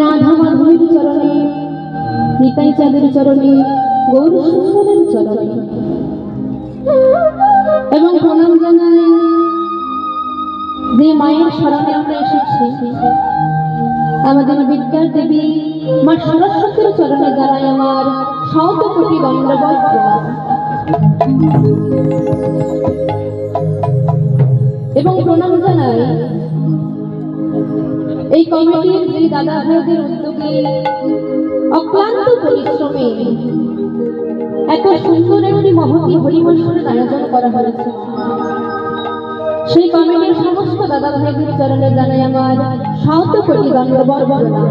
রাধা মাধবের চরণে, নিতাই চাঁদের চরণে, গৌর সুন্দরের চরণে এবং প্রণাম জানাই যে মায়ের শরণে আমরা এসেছি আমাদের বিদ্যার দেবী মা সরস্বতীর চরণে জানাই আমার শত কোটি দণ্ডবত প্রণাম। এবং প্রণাম জানাই এই কমিটির যে দাদা ভাইদের উদ্যোগে অক্লান্ত পরিশ্রমে এত সুন্দর একটি মহতী হরিবংশের আয়োজন করা হয়েছে, সেই কমিটির সমস্ত দাদা ভাইদের চরণে জানাই আমার শত কোটি দণ্ডবত প্রণাম।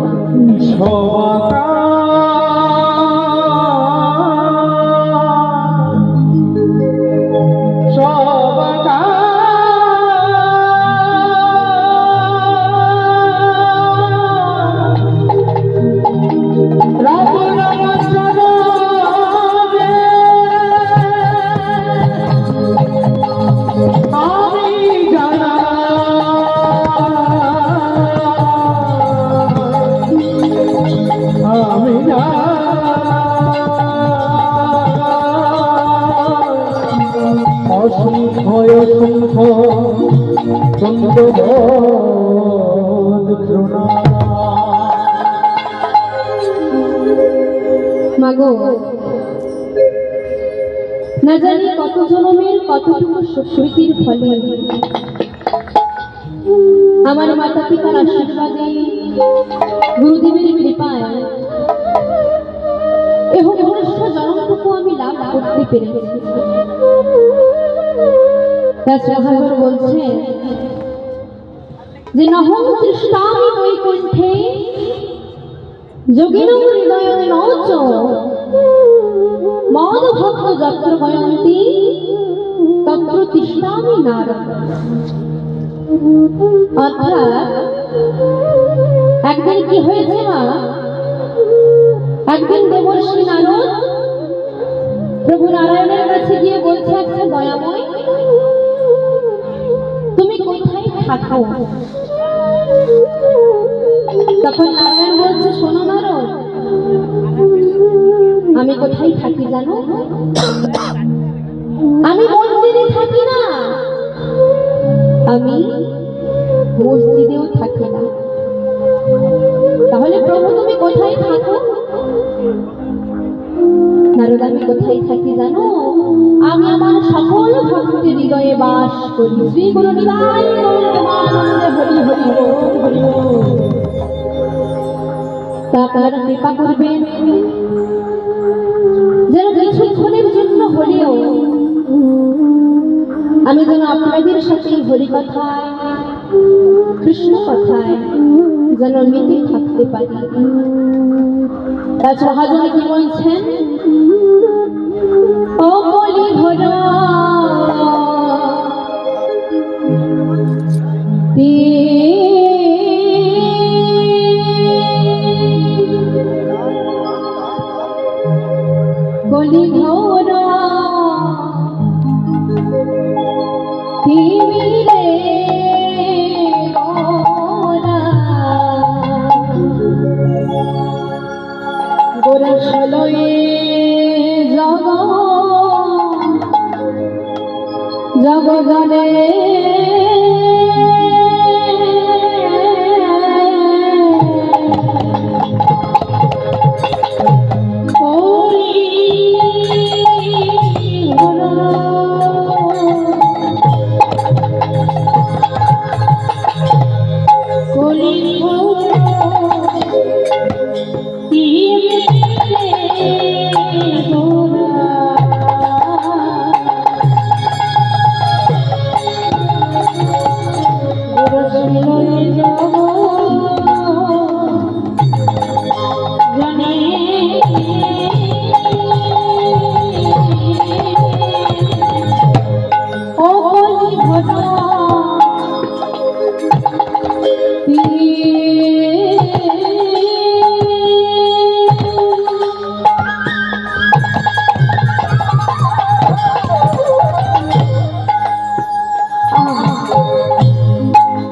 মাগো, না জানি কত জন্মের কতটুকু সুকৃতির ফলে আমার মাতা পিতার আশীর্বাদে গুরুদেবের কৃপায় এবং মনুষ্য জন্মটুকু আমি লাভ করতে পেরেছি। বলছে যে নহং তৃষ্ণামি বৈকুণ্ঠে যোগিনং হৃদয়ং নচ মদ ভক্ত যত্র গয়ন্তি তত্র তৃষ্ণামি নারদ। অর্থাৎ একদিন কি হয়েছে মা, একদিন দেবর্ষি নারদ প্রভু নারায়ণের কাছে গিয়ে বলছে, আচ্ছা দয়াময়, তুমি কোথায় থাকো? তখন নারায়ণ বলছে, শোনো নারদ, আমি কোথায় থাকি জানো? আমি মন্দিরে থাকি না, আমি মসজিদেও থাকি না। তাহলে প্রভু তুমি কোথায় থাকো? নারদ, আমি কোথায় থাকি জানো? আমি আমার সকল ভক্তের হৃদয়ে বাস করি। শ্রী গুরু নিতাই গৌরমানন্দে হরি হরি হরি। তা আপনারা কৃপা করবেন যেন কিছুক্ষণের জন্য হলেও আমি যেন আপনাদের সাথে হরি কথায়, কৃষ্ণ কথায় যেন মেতে থাকতে পারি। তাছাড়া মহাজনে কি বলছেন? ও বলি ঘোড়া বলি ঘোড়া তিমিরে গোরসলয়ে জগ জগজনে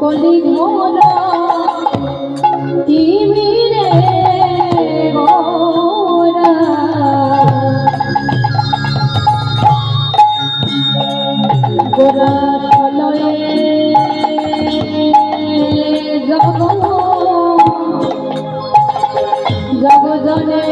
কলি ঘোড়া জগৎ জগজনে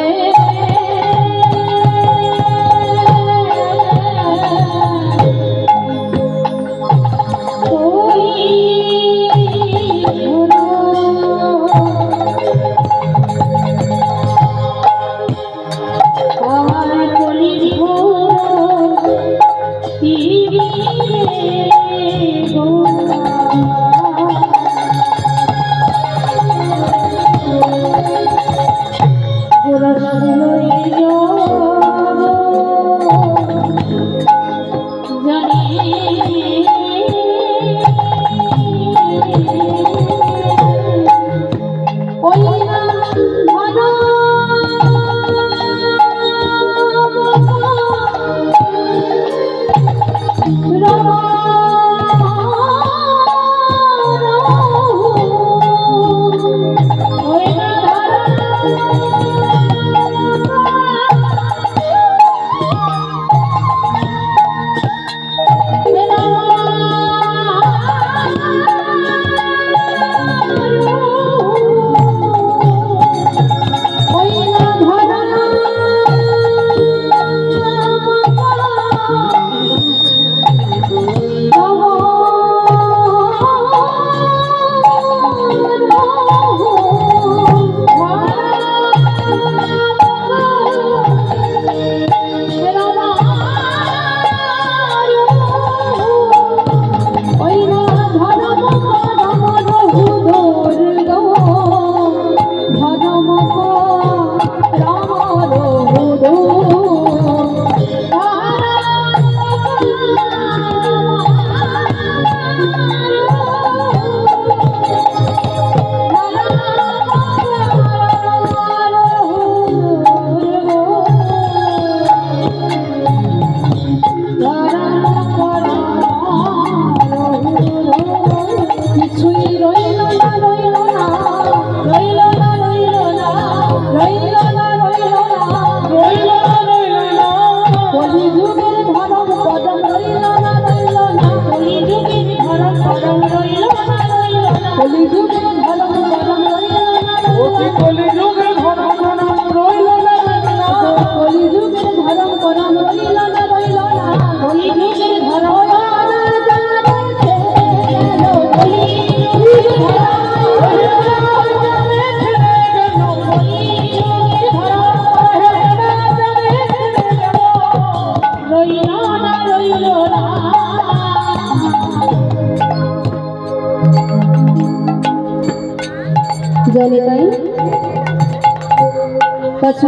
জনিতাই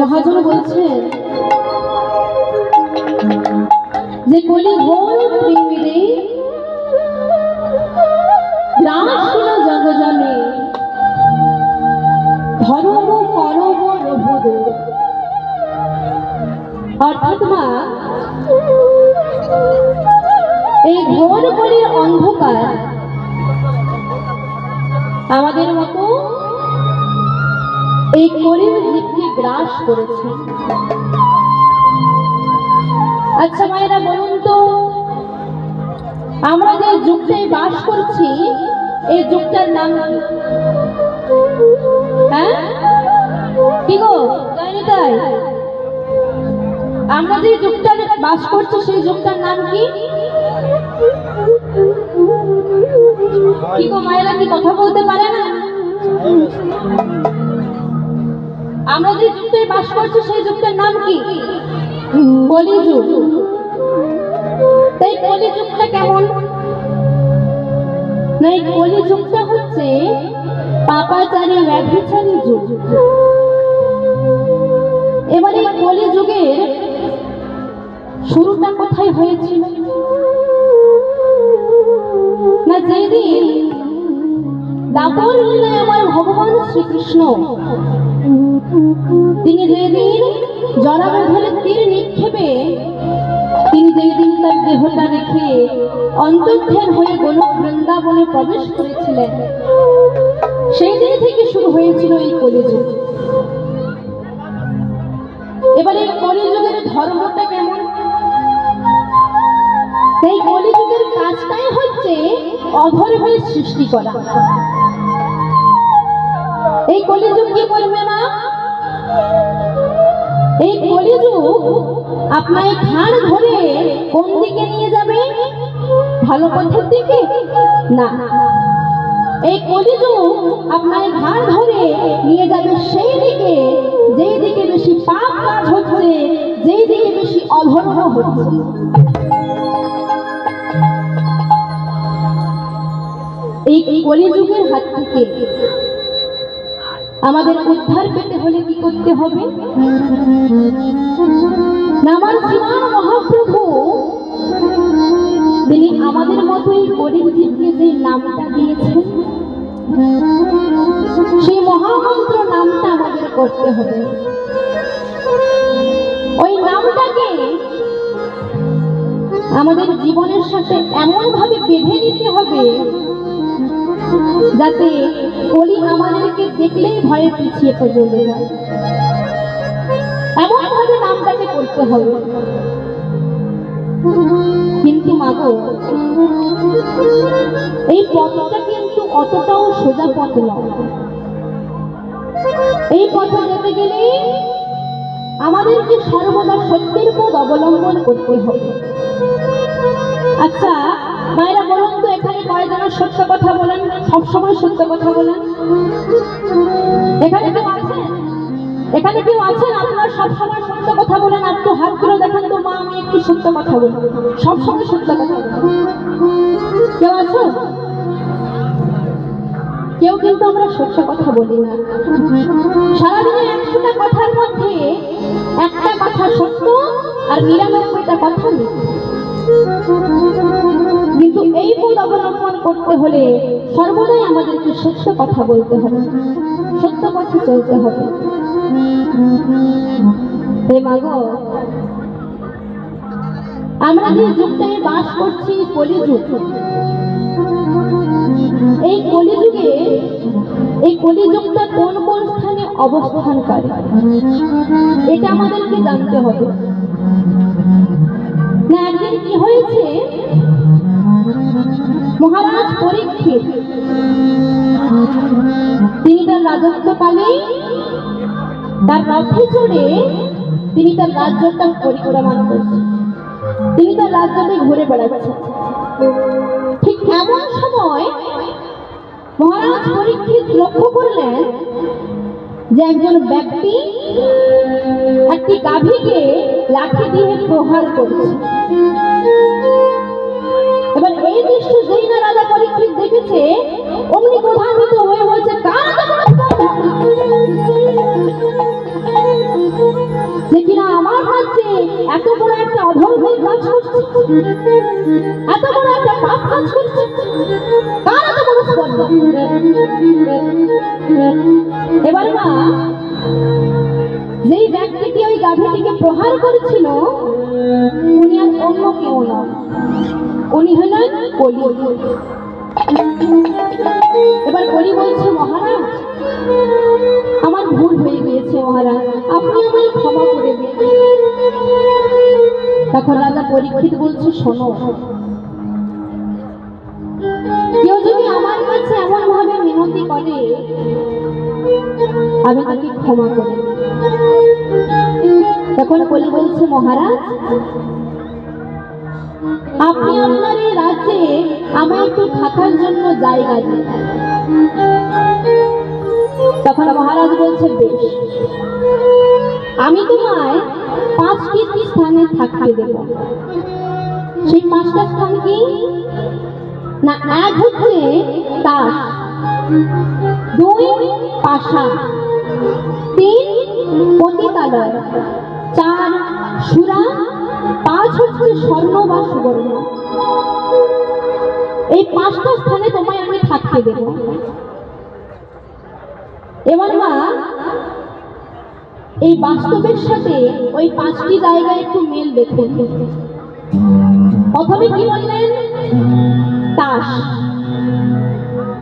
মহাজন বলছেন যে কলি ঘোর প্রেমীরে গ্রাসীন জগজনে ধর্ম করব রহুদ। অর্থাৎ মা এই ঘোর কলির অন্ধকার আমাদের মতো এই কলির জীবকে গ্রাস করেছে। আচ্ছা মায়েরা বলুন তো, আমরা যে যুগটায় বাস করছি এই যুগটার নাম কি? হ্যাঁ কি গো জানি তাই? আমরা যে যুগটার বাস করছি সেই যুগটার নাম কি? কি গো মায়েরা কি কথা বলতে পারে না? আমরা যে যুগটায় বাস করছি সেই যুগটার নাম কি? কলিযুগ। তাই কলিযুগটা কেমন? না, এই কলিযুগটা হচ্ছে পাপাচারী ব্যাভিচারী যুগ। এবার এই কলিযুগের শুরুটা কোথায় হয়েছিল? না, যেদিন দাপর লীলায় আমার ভগবান শ্রীকৃষ্ণ তিনি যেদিন জরাবেধের তীর নিক্ষেপে তিনি যেদিন তার দেহটা রেখে অন্তর্ধান হয়ে গোলক বৃন্দাবনে প্রবেশ করেছিলেন, সেই দিন থেকে শুরু হয়েছিল এই কলিযুগ। এবার এই কলিযুগের ধর্মটা কেমন? এই কলিযুগের কাজটাই হচ্ছে অধর্মের সৃষ্টি করা। এই কলিযুগ কি করবে মা? এই কলিযুগ আপনার ঘাড় ধরে কোন দিকে নিয়ে যাবে? ভালো পথের দিকে না, এই কলিযুগ আপনার ঘাড় ধরে নিয়ে যাবে সেই দিকে যেই দিকে বেশি পাপ কাজ হচ্ছে, যেই দিকে বেশি অধর্ম হচ্ছে। এই কলিযুগের হাত থেকে আমাদের উদ্ধার পেতে হলে কি করতে হবে? আমার শ্রীমান মহাপ্রভু তিনি আমাদের মতো এই গরিব জীবকে যে নামটা দিয়েছেন, সেই মহামন্ত্র নামটা আমাদের করতে হবে। ওই নামটাকে আমাদের জীবনের সাথে এমন ভাবে বেঁধে নিতে হবে যাতে কলি আমাদেরকে দেখলেই ভয়ে পিছিয়ে চলে যায়। এমন ভাবে নামটাকে করতে হবে। কিন্তু মাগো, এই পথটা কিন্তু অতটাও সোজা পথ নয়। এই পথে যেতে গেলে আমাদেরকে সর্বদা সত্যের পথ অবলম্বন করতে হবে। আচ্ছা মায়েরা বলুন তো, এখানে কয়জনের সত্য কথা বলেন? সবসময় সত্য কথা বলেন? এখানে কেউ আছেন? এখানে কেউ আছেন আপনার সবসময় সত্য কথা বলেন? একটু হাত তুলে দেখেন তো, মা আমি একটু সত্য কথা বলি, সবসময় সত্য কথা বলেন। কেউ আছো? কেউ কিন্তু আমরা সত্য কথা বলি না। সারাদিনে 100টা কথার মধ্যে একটা কথা সত্য আর 99টা কথা মিথ্যা। কিন্তু এই পথ অবলম্বন করতে হলে সর্বদাই আমাদেরকে সত্য কথা বলতে হবে, সত্য কথা চলতে হবে। হে মাগো, আমরা যে যুগটায় বাস করছি কলিযুগ, এই কলিযুগে এই কলিযুগটা কোন কোন স্থানে অবস্থান করে এটা আমাদেরকে জানতে হবে। না একদিন কি হয়েছে, মহারাজ পরীক্ষিত তিনি তার রাজত্বকালে তার রথে চড়ে তিনি তার রাজ্যটা পরিক্রমা করছেন, তিনি তার রাজ্যতে ঘুরে বেড়াচ্ছেন। ঠিক এমন সময় মহারাজ পরীক্ষিত লক্ষ্য করলেন যে একজন ব্যক্তি একটি গাভীকে লাঠি দিয়ে প্রহার করছে। এবার এই দৃশ্য যেই না রাজা পরীক্ষিত দেখেছে, অমনি ক্রোধান্বিত হয়ে বলছে, যে কিনা আমার রাজ্যে এত বড় একটা অধর্মের কাজ করছে, এত বড় একটা পাপ কাজ করছে, কার এত বড় স্পর্ধা? এবার মা, যেই ব্যক্তিটি ওই গাভীটিকে প্রহার করেছিল উনি আর অন্য কেউ না, উনি হলেন কলি। এবার কলি বলছে, মহারাজ আমার ভুল হয়ে গিয়েছে, মহারাজ আপনি আমায় ক্ষমা করে দিন। তখন রাজা পরীক্ষিত বলছে, শোনো, কেউ যদি আমার কাছে এমন ভাবে মিনতি করে আমি তাকে ক্ষমা করে দিই। তখন কলি বলছে, মহারাজ আপনি আপনার এই রাজ্যে আমায় একটু থাকার জন্য জায়গা দিন। তখন মহারাজ বলছে, বেশ, আমি তোমায় 5টি স্থানে থাকতে দেব। সেই 5টা স্থান কি না? 1 হচ্ছে তাস, 2 পাশা, 3 পতিতালয়, 4 সুরা, 5 হচ্ছে স্বর্ণ বা সুবর্ণ। এই 5টা স্থানে তোমায় আমি থাকতে দেব। এবার মা, এই বাস্তবের সাথে ওই 5টি জায়গায় একটু মিল দেখুন। প্রথমে কি বললেন? তাস।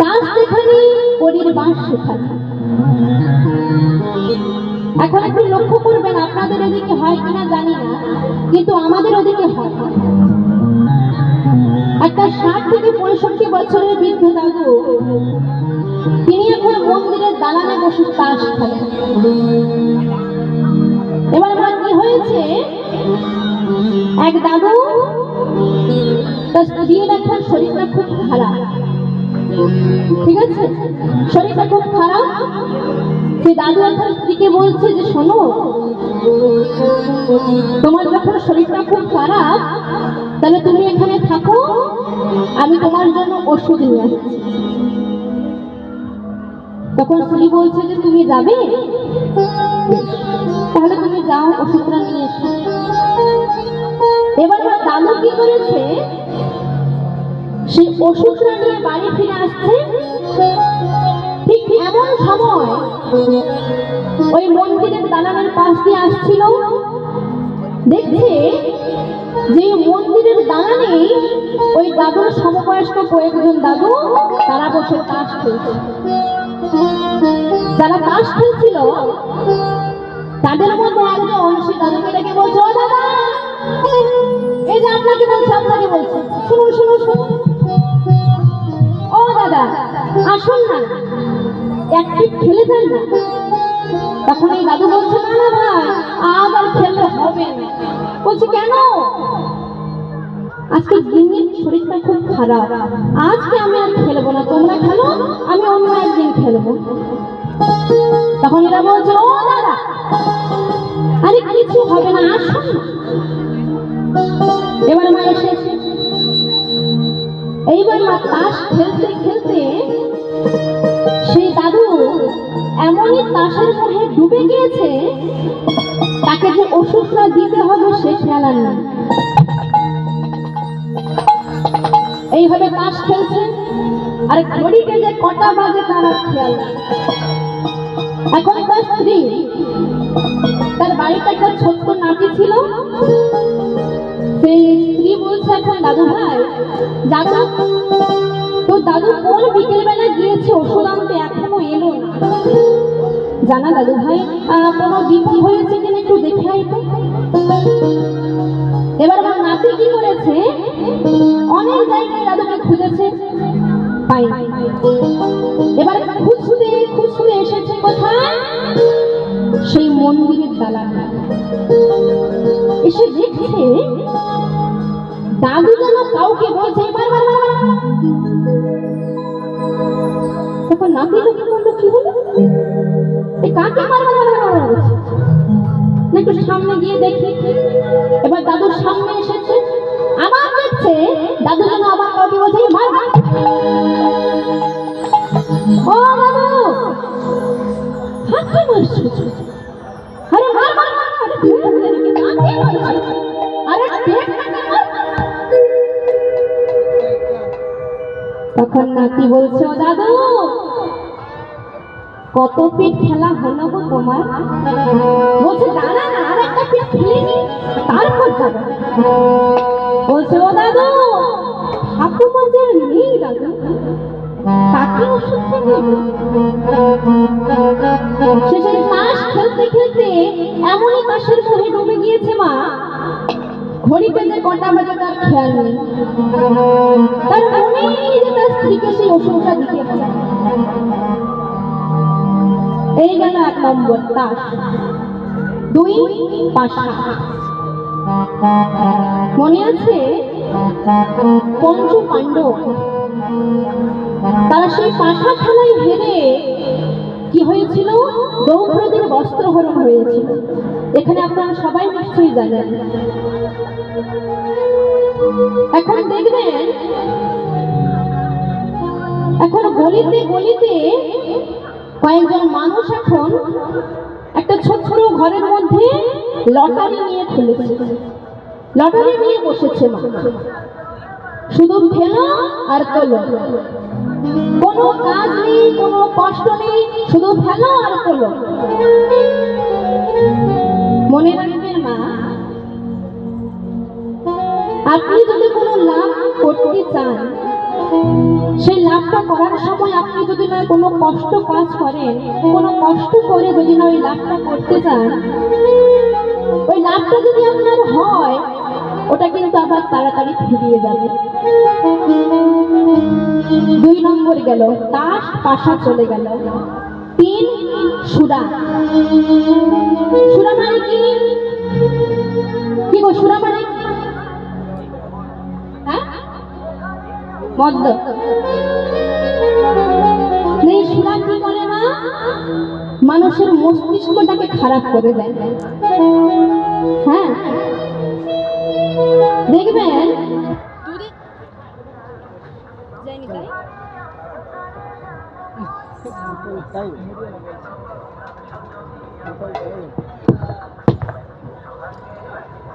তাস যেখানে কলির বাস সেখানে। এখন একটু লক্ষ্য করবেন, আপনাদের ওদিকে হয় কিনা জানি না, কিন্তু আমাদের ওদিকে হয়। একটা 60 থেকে 65 বছরের বৃদ্ধ দাদু, তিনি এখন মন্দিরের দালানে বসে তাস খেলে। এবার কি হয়েছে, এক দাদু তার স্ত্রীর এখন শরীরটা খুব খারাপ, ঠিক আছে, শরীরটা খুব খারাপ। সে দাদু এখন স্ত্রীকে বলছে যে শোনো, তোমার যখন শরীরটা খুব খারাপ তাহলে তুমি এখানে থাকো, আমি তোমার জন্য ওষুধ নিয়ে আসছি। তখন স্ত্রী বলছে যে তুমি যাবে, তাহলে তুমি যাও, ওষুধটা নিয়ে এসো। এবার দাদু কি করেছে, সেই ওষুধটা নিয়ে বাড়ি ফিরে আসছে। ঠিক এমন সময় ওই মন্দিরের দালানের পাশ দিয়ে আসছিল, দেখছে যে মন্দিরের দালানে ওই দাদুর সমবয়স্ক কয়েকজন দাদু তারা বসে তাস খেলছে। যারা তাস খেলছিল তাদের মধ্যে একজন সে দাদুকে ডেকে বলছে, ও দাদা, এই যে আপনাকে বলছে, আপনাকে বলছে, শুনুন শুনুন শুনুন, ও দাদা আসুন না, একটু খেলে যান না। তখন এই দাদু বলছে, না না ভাই, আজ আর খেললে হবে না। বলছে কেন? আজকে দিনের শরীরটা খুব খারাপ, আজকে আমি আর খেলবো না, তোমরা খেলো, আমি অন্য একদিন খেলবো। তখন এরা বলছে, ও দাদা, আরে কিছু হবে না, আসুন। এবার মা এসেছে। এইবার মা তাস খেলতে খেলতে সেই দাদু এমনই তাসের মধ্যে ডুবে গিয়েছে, তাকে যে ওষুধটা দিতে হবে সে খেয়াল আর নেই। এইভাবে তাস খেলছে, আর ঘড়িতে যে কটা বাজে তার খেয়াল নেই। এখন তার স্ত্রী, তার বাড়িতে একটা ছোট্ট নাতি ছিল, সেই স্ত্রী বলছে এখন, দাদু ভাই দাদু, তো দাদু কোন বিকেল বেলা গিয়েছে ওষুধ আনতে, এখনো এলো না, জানা দাদু ভাই কোনো বিপদ হয়েছে কিনা একটু দেখে আইতো। এবার আমার নাতি কি করেছে, অনেক জায়গায় দাদুকে খুঁজেছে, পাই। এবার খুঁজতে খুঁজতে এসেছে কোথায়, সেই মন্দিরের দালানে। এসে দেখছে দাদু যেন কাউকে বলছে, তখন নাতি লোকে বললো, কি হলো, কাকে না, একটু সামনে গিয়ে দেখি। এবার দাদুর সামনে এসেছে, আবার দেখছে দাদু যেন আবার কাউকে বলছে, ও দাদু, হাতে মারছো, আরে মার মার মার, আরে তখন নাতি বলছে, ও দাদু, কত পিঠ খেলা হলো গো তোমার? বলছে, দাঁড়া না, আর একটা পিঠ খেলিনি, তারপর যাবে। বলছে, ও দাদু, ঠাকুমা যে নেই দাদু, তাকে ওষুধ খেতে। শেষে তাস খেলতে খেলতে এমনই তাসের মোহে ডুবে গিয়েছে মা, ঘড়িতে যে কটা বাজে তার খেয়াল নেই। তার মনে যে তার স্ত্রীকে সেই ওষুধটা দিতে হবে। এই গেল 1 নম্বর তাস। 2 পাশা। মনে আছে পঞ্চ পাণ্ডব, তারা সেই পাশা খেলায় হেরে কি হয়েছিল, দ্রৌপদীর বস্ত্রহরণ হয়েছিল। এখানে আপনারা সবাই নিশ্চয়ই জানেন। এখন দেখবেন, এখন গলিতে গলিতে কয়েকজন মানুষ এখন একটা ছোট ঘরের মধ্যে লটারি নিয়ে খুলেছে, লটারি নিয়ে বসেছে মা, শুধু ফেলো আর তোলো, কোনো কাজ নেই, কোনো কষ্ট নেই, শুধু ফেলো আর তোলো। মনে রাখবেন মা, আপনি যদি কোনো লাভ করতে চান, সেই লাভটা করার সময় আপনি যদি না কোনো কষ্ট কাজ করেন, কোনো কষ্ট করে যদি না ওই লাভটা করতে চান, ওই লাভটা যদি আপনার হয়, ওটা কিন্তু আবার তাড়াতাড়ি ফিরিয়ে যাবে। 2 নম্বর গেল, তাস পাশা চলে গেল। তিন সুরা। সুরা মানে কি? কি গো সুরা মানে কি? হ্যাঁ, মদ্য। এই সুরা কি করে না, মানুষের মস্তিষ্কটাকে খারাপ করে দেয়। হ্যাঁ, দেখবেন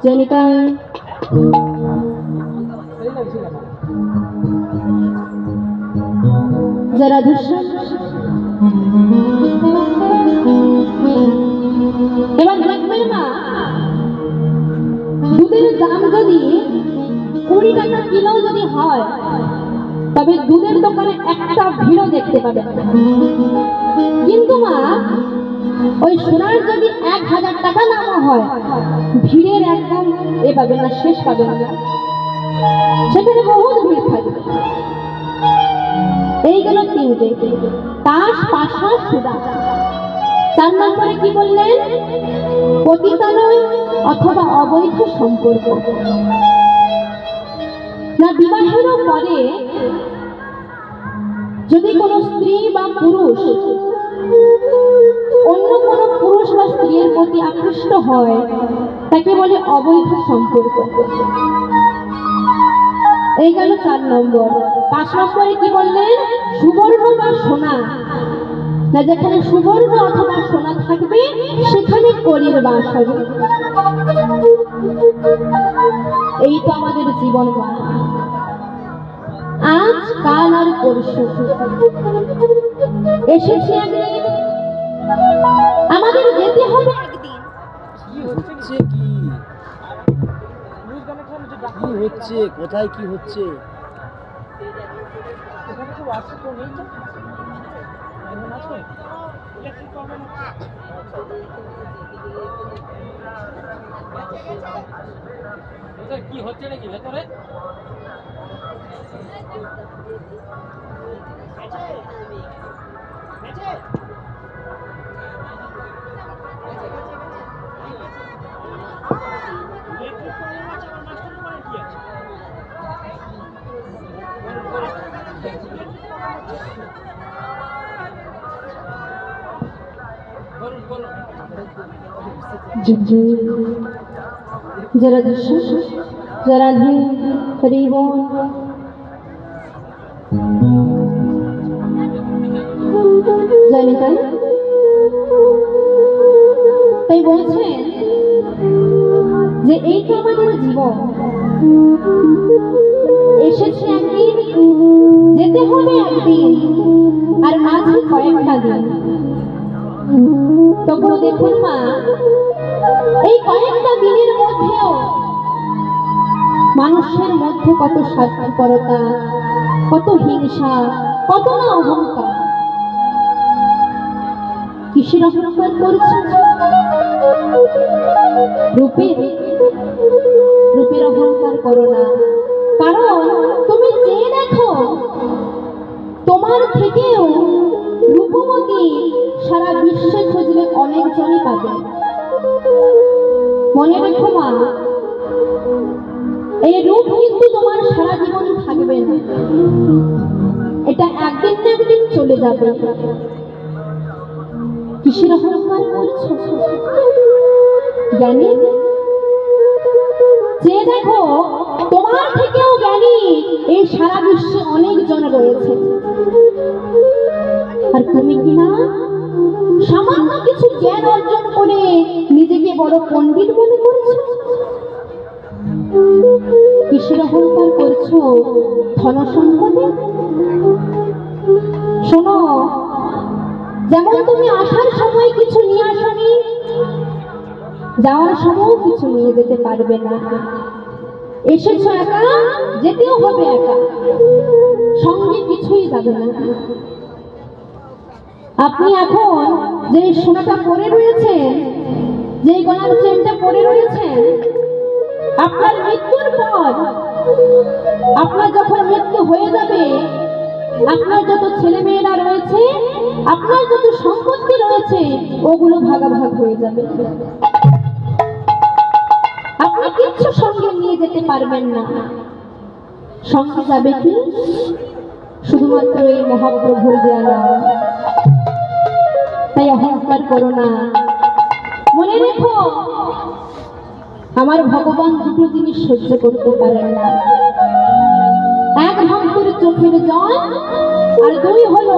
জনিকা যারা এবার দেখবেন না, দুধের দাম যদি 20 টাকা কিলো যদি হয়, তবে দুধের দোকানে একটা ভিড়ও দেখতে পাবেন। কিন্তু মা, ওই সোনার যদি 1000 টাকা নামা হয়, ভিড়ের একদম এ পাবে না, শেষ পাবে না, সেখানে বহুত ভিড় থাকবে। এই গেল তিনটে, তাস, পাশা, সুরা। 4 নম্বরে কি বললেন? পতিতালয় অথবা অবৈধ সম্পর্ক। না, বিবাহের পরে যদি কোনো স্ত্রী বা পুরুষ অন্য কোনো পুরুষ বা স্ত্রীর প্রতি আকৃষ্ট হয়, তাকে বলে অবৈধ সম্পর্ক। এই গেল 4 নম্বর। 5 নম্বরে কি বললেন? সুবর্ণ বা সোনা। না, যেখানে সুবর্ণ অথবা সোনা থাকবে সেখানে কলির বাস হবে। এই তো আমাদের জীবন। আজ, কাল আর পরশু এসেছে একদিন, আমাদের যেতে হবে একদিন। কি হচ্ছে? কি হচ্ছে? কোথায় কি হচ্ছে? কি হচ্ছে নাকি ভেতরে? जरा जरा हरि बोल। জানিতাই তাই বলছেন যে এই তো আমাদের জীবন, এসেছে একদিন, যেতে হবে একদিন, আর মাঝে কয়েকটা দিন। তবু দেখুন মা, এই কয়েকটা দিনের মধ্যেও মানুষের মধ্যে কত স্বার্থপরতা, কত হিংসা, কত না অহংকার। কিসের অহংকার করছে? রূপের অহংকার করো না। কারণ তুমি চেয়ে দেখো, তোমার থেকেও রূপবতী সারা বিশ্বে খুঁজলে অনেকজনই পাবে। মনে রেখো মা, এই রূপ কিন্তু তোমার সারা জীবন থাকবে না, এটা একদিন না একদিন চলে যাবে। কিসের অহংকার করছো? জ্ঞানী যে দেখো, তোমার থেকেও জ্ঞানী এই সারা বিশ্বে অনেকজন রয়েছে, আর তুমি কিনা সামান্য কিছু জ্ঞান অর্জন করে নিজেকে বড় পণ্ডিত মনে করছো। কিসের অহংকার করছো? ধন সম্পদে। শোনো, যেমন তুমি আসার সময় কিছু নিয়ে আসনি, যাওয়ার সময় কিছু নিয়ে যেতে পারবে না। এসেছো একা, যেতেও হবে একা, সঙ্গে কিছুই যাবে না। আপনি এখন যে সোনাটা পরে রয়েছেন, যে গলার চেনটা পরে রয়েছেন, আপনার মৃত্যুর পর, আপনার যখন মৃত্যু হয়ে যাবে, আপনার যত ছেলে মেয়েরা রয়েছে, আপনার যত সম্পত্তি রয়েছে, ওগুলো ভাগাভাগ হয়ে যাবে। আপনি কিচ্ছু সঙ্গে নিয়ে যেতে পারবেন না। সঙ্গে যাবে কি? শুধুমাত্র এই মহাপ্রভুর দেওয়া। তাই অহংকার করো না। মনে রেখো, আমার ভগবান দুটো জিনিস সহ্য করতে পারেন না। এক ভক্তের চোখের জল, আর দুই হলো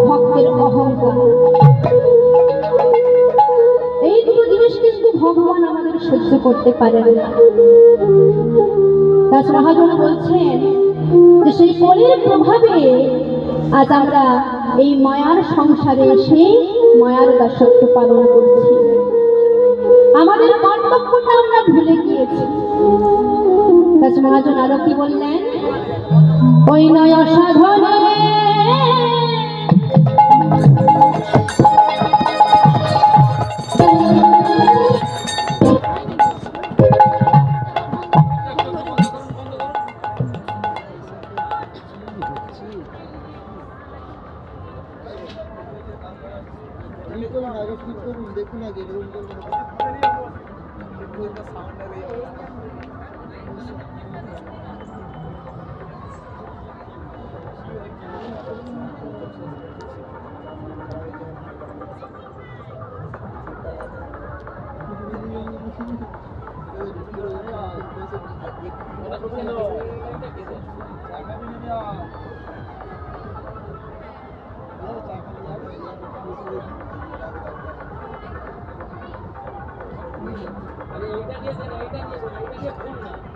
ভক্তের অহংকার। এই দুটো জিনিস কিন্তু ভগবান আমাদের সহ্য করতে পারেন না। দাস মহাজন বলছেন যে সেই কলির প্রভাবে আজ আমরা এই মায়ার সংসারে এসে মায়ার দাসত্ব পালন করছি। আমাদের কর্তব্যটা আমরা ভুলে গিয়েছি। দাস মহাজন আরো কি বললেন? ওই নয় অসাধনে দেখুন আগে এইটা দিয়ে ফোন না